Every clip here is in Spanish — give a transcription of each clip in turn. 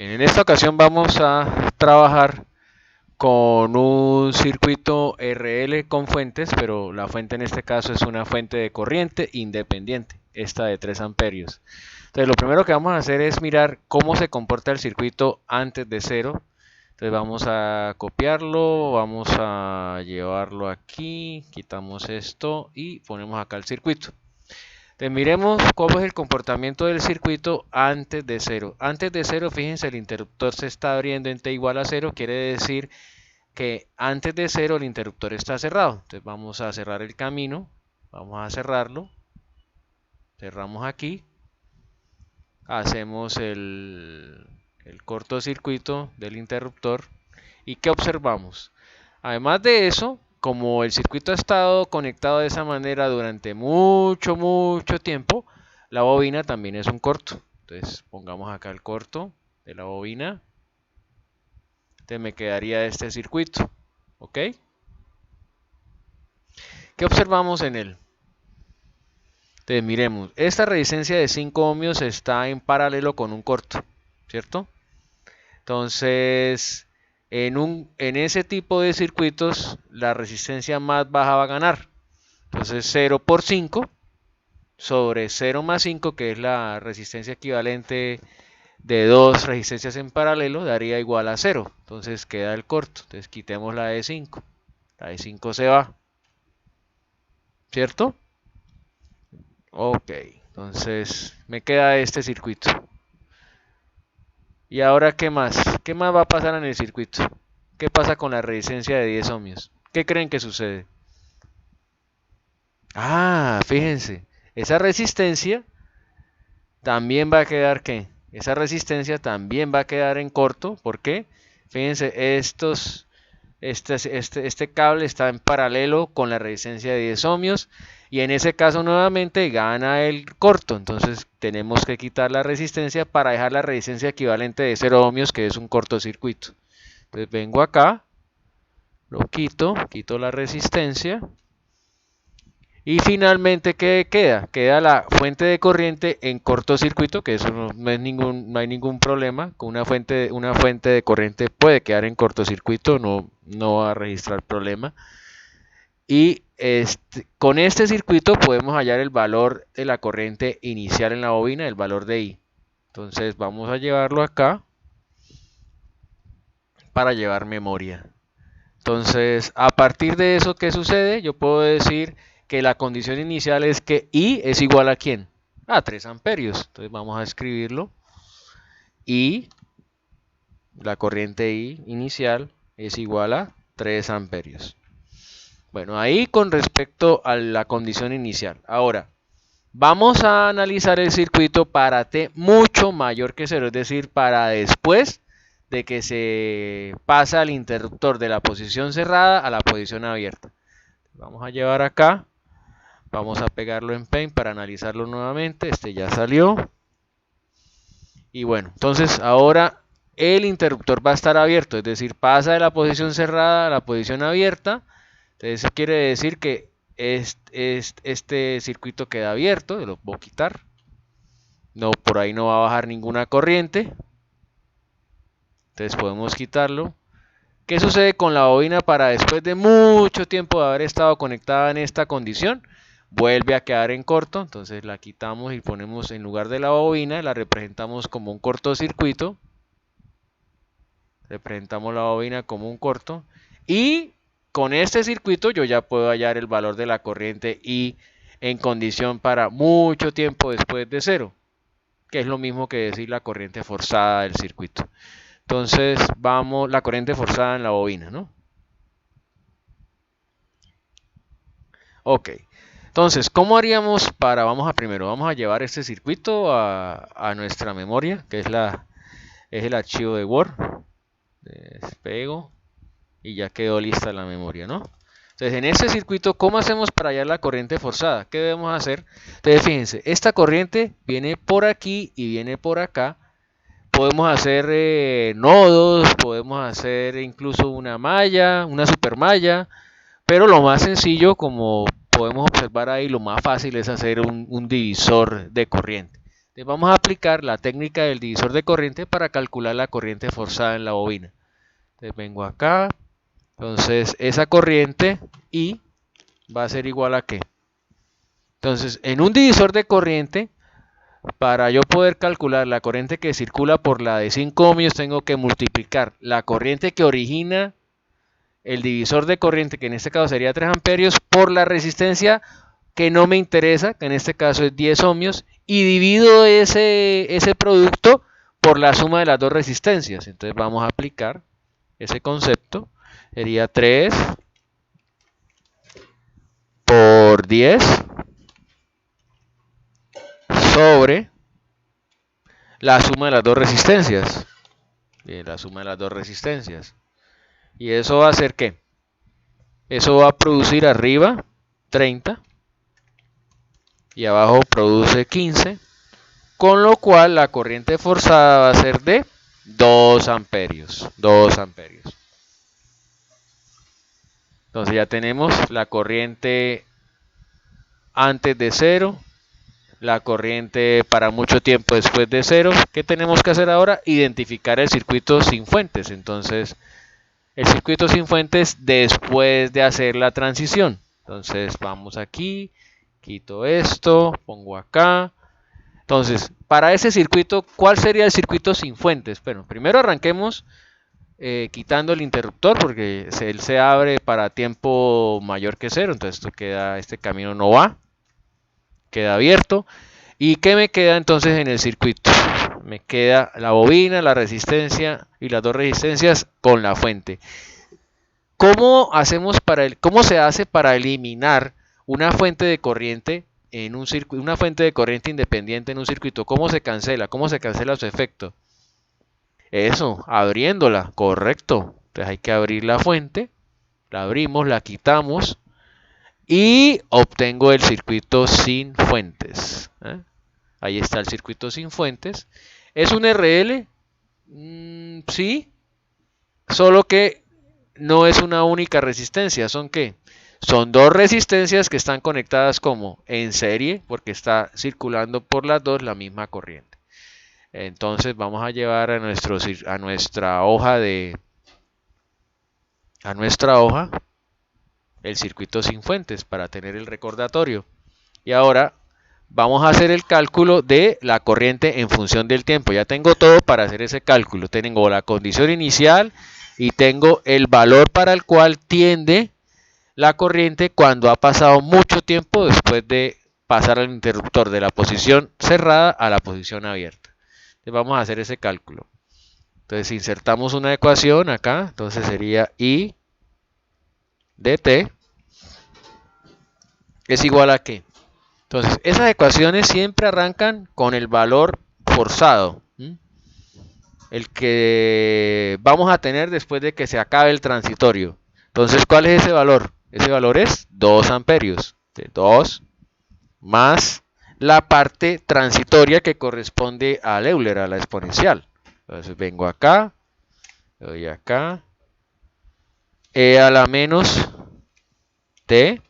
En esta ocasión vamos a trabajar con un circuito RL con fuentes, pero la fuente en este caso es una fuente de corriente independiente, esta de 3 amperios. Entonces lo primero que vamos a hacer es mirar cómo se comporta el circuito antes de cero. Entonces vamos a copiarlo, vamos a llevarlo aquí, quitamos esto y ponemos acá el circuito. Entonces miremos cómo es el comportamiento del circuito antes de cero. Antes de cero, fíjense, el interruptor se está abriendo en t igual a cero, quiere decir que antes de cero el interruptor está cerrado. Entonces vamos a cerrar el camino, vamos a cerrarlo, cerramos aquí, hacemos el cortocircuito del interruptor y ¿qué observamos? Además de eso, como el circuito ha estado conectado de esa manera durante mucho tiempo, la bobina también es un corto. Entonces pongamos acá el corto de la bobina. Entonces me quedaría este circuito. ¿Ok? ¿Qué observamos en él? Entonces miremos, esta resistencia de 5 ohmios está en paralelo con un corto, ¿cierto? Entonces, en ese tipo de circuitos, la resistencia más baja va a ganar. Entonces 0 por 5 sobre 0 más 5, que es la resistencia equivalente de dos resistencias en paralelo, daría igual a 0. Entonces queda el corto. Entonces quitemos la de 5. La de 5 se va. ¿Cierto? Ok. Entonces me queda este circuito. ¿Y ahora qué más? ¿Qué más va a pasar en el circuito? ¿Qué pasa con la resistencia de 10 ohmios? ¿Qué creen que sucede? Ah, fíjense. Esa resistencia también va a quedar ¿qué? Esa resistencia también va a quedar en corto. ¿Por qué? Fíjense, este cable está en paralelo con la resistencia de 10 ohmios y en ese caso nuevamente gana el corto. Entonces tenemos que quitar la resistencia para dejar la resistencia equivalente de 0 ohmios, que es un cortocircuito. Entonces vengo acá, lo quito, quito la resistencia. Y finalmente, ¿qué queda? Queda la fuente de corriente en cortocircuito, que eso no hay ningún problema. Con una fuente de corriente puede quedar en cortocircuito, no va a registrar problema. Y con este circuito podemos hallar el valor de la corriente inicial en la bobina, el valor de I. Entonces vamos a llevarlo acá para llevar memoria. Entonces, a partir de eso, ¿qué sucede? Yo puedo decir que la condición inicial es que I es igual a ¿quién? A 3 amperios. Entonces vamos a escribirlo. I, la corriente I inicial, es igual a 3 amperios. Bueno, ahí con respecto a la condición inicial. Ahora, vamos a analizar el circuito para T mucho mayor que 0, es decir, para después de que se pasa el interruptor de la posición cerrada a la posición abierta. Vamos a llevar acá, vamos a pegarlo en Paint para analizarlo nuevamente. Este ya salió. Y bueno, entonces ahora el interruptor va a estar abierto, es decir, pasa de la posición cerrada a la posición abierta. Entonces eso quiere decir que este circuito queda abierto, lo puedo quitar. No, por ahí no va a bajar ninguna corriente. Entonces podemos quitarlo. ¿Qué sucede con la bobina para después de mucho tiempo de haber estado conectada en esta condición? Vuelve a quedar en corto, entonces la quitamos y ponemos en lugar de la bobina, la representamos como un cortocircuito. Representamos la bobina como un corto. Y con este circuito yo ya puedo hallar el valor de la corriente I en condición para mucho tiempo después de cero, que es lo mismo que decir la corriente forzada del circuito. Entonces vamos, la corriente forzada en la bobina, ¿no? Ok. Entonces, ¿cómo haríamos para, vamos a llevar este circuito a nuestra memoria, que es el archivo de Word. Despego y ya quedó lista la memoria, ¿no? Entonces, en este circuito, ¿cómo hacemos para hallar la corriente forzada? ¿Qué debemos hacer? Entonces, fíjense, esta corriente viene por aquí y viene por acá. Podemos hacer nodos, podemos hacer incluso una malla, una supermalla, pero lo más sencillo, como podemos observar ahí, lo más fácil es hacer un divisor de corriente. Entonces vamos a aplicar la técnica del divisor de corriente para calcular la corriente forzada en la bobina. Entonces vengo acá. Entonces esa corriente I va a ser igual a ¿qué? Entonces en un divisor de corriente, para yo poder calcular la corriente que circula por la de 5 ohmios, tengo que multiplicar la corriente que origina el divisor de corriente, que en este caso sería 3 amperios, por la resistencia que no me interesa, que en este caso es 10 ohmios, y divido ese producto por la suma de las dos resistencias. Entonces vamos a aplicar ese concepto. Sería 3 por 10 sobre la suma de las dos resistencias. La suma de las dos resistencias. ¿Y eso va a hacer qué? Eso va a producir arriba 30 y abajo produce 15, con lo cual la corriente forzada va a ser de 2 amperios. 2 amperios. Entonces ya tenemos la corriente antes de 0, la corriente para mucho tiempo después de 0. ¿Qué tenemos que hacer ahora? Identificar el circuito sin fuentes. Entonces, el circuito sin fuentes después de hacer la transición. Entonces, vamos aquí, quito esto, pongo acá. Entonces, para ese circuito, ¿cuál sería el circuito sin fuentes? Bueno, primero arranquemos quitando el interruptor, porque él se abre para tiempo mayor que 0. Entonces, esto queda, este camino no va, queda abierto. ¿Y qué me queda entonces en el circuito? Me queda la bobina, la resistencia y las dos resistencias con la fuente. ¿Cómo se hace para eliminar una fuente de corriente en un circuito, una fuente de corriente independiente en un circuito? ¿Cómo se cancela? ¿Cómo se cancela su efecto? Eso, abriéndola, correcto. Entonces hay que abrir la fuente, la abrimos, la quitamos y obtengo el circuito sin fuentes. Ahí está el circuito sin fuentes. ¿Es un RL? Sí, solo que no es una única resistencia. ¿Son qué? Son dos resistencias que están conectadas como en serie, porque está circulando por las dos la misma corriente. Entonces vamos a llevar a nuestra hoja el circuito sin fuentes para tener el recordatorio. Y ahora vamos a hacer el cálculo de la corriente en función del tiempo. Ya tengo todo para hacer ese cálculo. Tengo la condición inicial y tengo el valor para el cual tiende la corriente cuando ha pasado mucho tiempo después de pasar al interruptor de la posición cerrada a la posición abierta. Entonces vamos a hacer ese cálculo. Entonces insertamos una ecuación acá. Entonces sería I dt es igual a ¿qué? Entonces, esas ecuaciones siempre arrancan con el valor forzado, el que vamos a tener después de que se acabe el transitorio. Entonces, ¿cuál es ese valor? Ese valor es 2 amperios. 2 más la parte transitoria que corresponde al Euler, a la exponencial. Entonces, vengo acá, doy acá, E a la menos T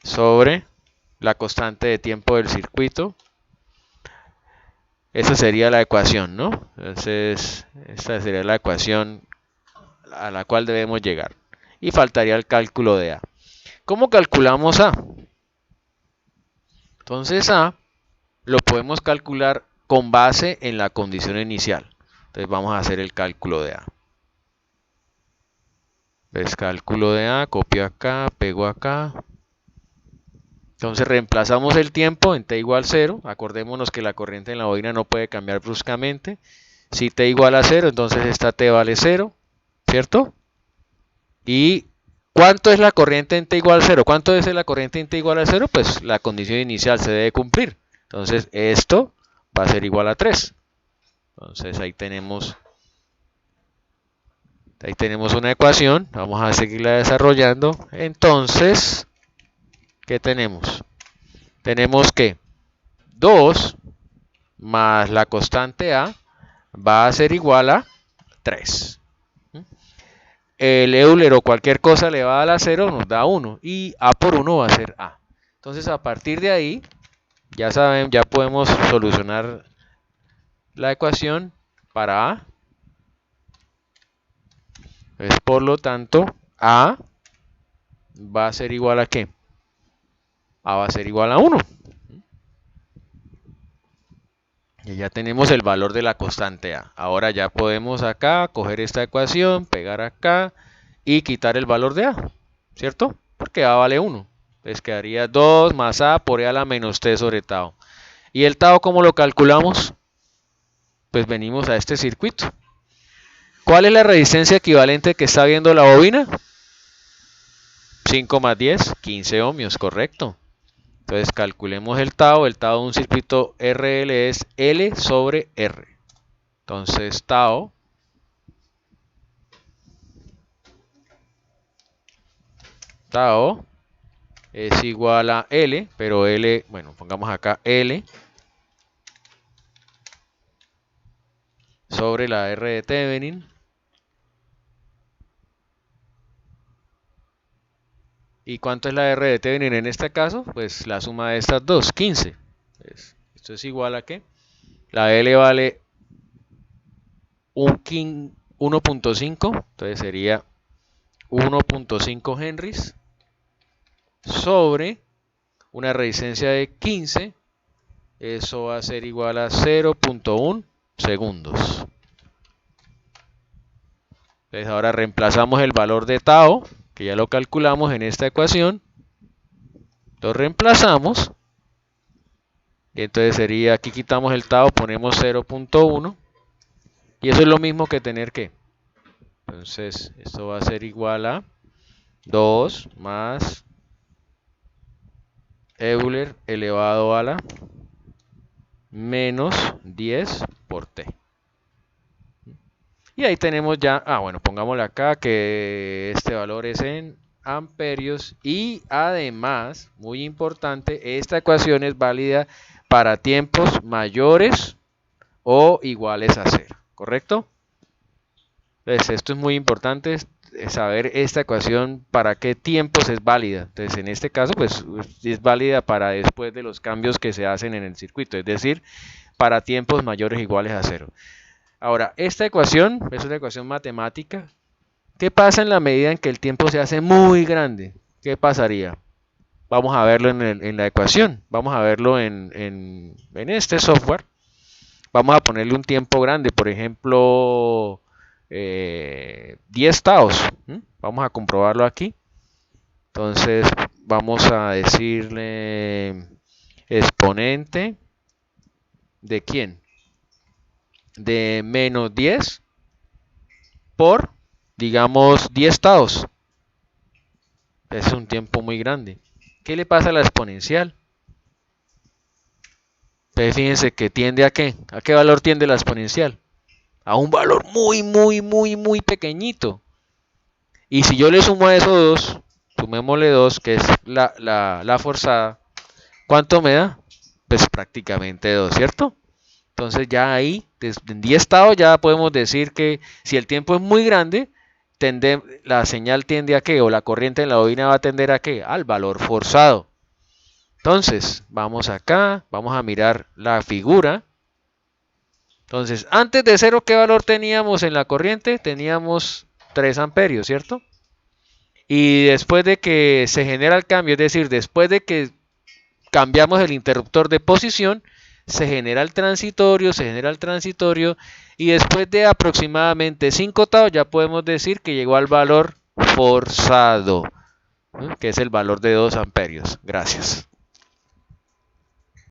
sobre la constante de tiempo del circuito. Esa sería la ecuación, ¿no? Entonces, esta sería la ecuación a la cual debemos llegar. Y faltaría el cálculo de A. ¿Cómo calculamos A? Entonces A lo podemos calcular con base en la condición inicial. Entonces vamos a hacer el cálculo de A. ¿Ves? Cálculo de A, copio acá, pego acá. Entonces reemplazamos el tiempo en t igual 0. Acordémonos que la corriente en la bobina no puede cambiar bruscamente. Si t igual a 0, entonces esta t vale 0, ¿cierto? ¿Y cuánto es la corriente en t igual a 0? ¿Cuánto es la corriente en t igual a 0? Pues la condición inicial se debe cumplir. Entonces esto va a ser igual a 3. Entonces ahí tenemos una ecuación. Vamos a seguirla desarrollando. Entonces, ¿qué tenemos? Tenemos que 2 más la constante A va a ser igual a 3. El Euler o cualquier cosa elevada a la 0 nos da 1 y A por 1 va a ser A. Entonces a partir de ahí Ya saben, ya podemos solucionar la ecuación para A. Pues, por lo tanto, A va a ser igual a ¿qué? A va a ser igual a 1. Y ya tenemos el valor de la constante A. Ahora ya podemos acá coger esta ecuación, pegar acá y quitar el valor de A, ¿cierto? Porque A vale 1. Entonces quedaría 2 más A por E a la menos T sobre tau. ¿Y el tau cómo lo calculamos? Pues venimos a este circuito. ¿Cuál es la resistencia equivalente que está viendo la bobina? 5 más 10, 15 ohmios, correcto. Entonces calculemos el tau de un circuito RL es L sobre R. Entonces tau es igual a L, pero L, bueno, pongamos acá L sobre la R de Thevenin. ¿Y cuánto es la R de Thevenin en este caso? Pues la suma de estas dos, 15. Pues, esto es igual a ¿qué? La L vale 1.5, entonces sería 1.5 henries sobre una resistencia de 15, eso va a ser igual a 0.1 segundos. Entonces ahora reemplazamos el valor de tau, que ya lo calculamos en esta ecuación, lo reemplazamos, y entonces sería, aquí quitamos el tau, ponemos 0.1, y eso es lo mismo que tener que, entonces esto va a ser igual a 2 más Euler elevado a la menos 10 por T. Y ahí tenemos ya, bueno, pongámosle acá que este valor es en amperios y además, muy importante, esta ecuación es válida para tiempos mayores o iguales a 0, ¿correcto? Entonces esto es muy importante, saber esta ecuación para qué tiempos es válida. Entonces en este caso pues es válida para después de los cambios que se hacen en el circuito, es decir, para tiempos mayores o iguales a 0. Ahora, esta ecuación es una ecuación matemática. ¿Qué pasa en la medida en que el tiempo se hace muy grande? ¿Qué pasaría? Vamos a verlo en la ecuación, vamos a verlo en este software. Vamos a ponerle un tiempo grande, por ejemplo, 10 taos. Vamos a comprobarlo aquí. Entonces vamos a decirle exponente de ¿quién? De menos 10 por, digamos, 10 taos. Es un tiempo muy grande. ¿Qué le pasa a la exponencial? Entonces fíjense que tiende a ¿qué? ¿A qué valor tiende la exponencial? A un valor muy pequeñito. Y si yo le sumo a esos dos, sumémosle 2, que es la forzada, ¿cuánto me da? Pues prácticamente 2, ¿cierto? Entonces ya ahí, en 10 estados ya podemos decir que si el tiempo es muy grande, la señal tiende a qué, o la corriente en la bobina va a tender a qué, al valor forzado. Entonces, vamos acá, vamos a mirar la figura. Entonces, antes de 0, ¿qué valor teníamos en la corriente? Teníamos 3 amperios, ¿cierto? Y después de que se genera el cambio, es decir, después de que cambiamos el interruptor de posición, se genera el transitorio, y después de aproximadamente 5 taos ya podemos decir que llegó al valor forzado, que es el valor de 2 amperios. Gracias.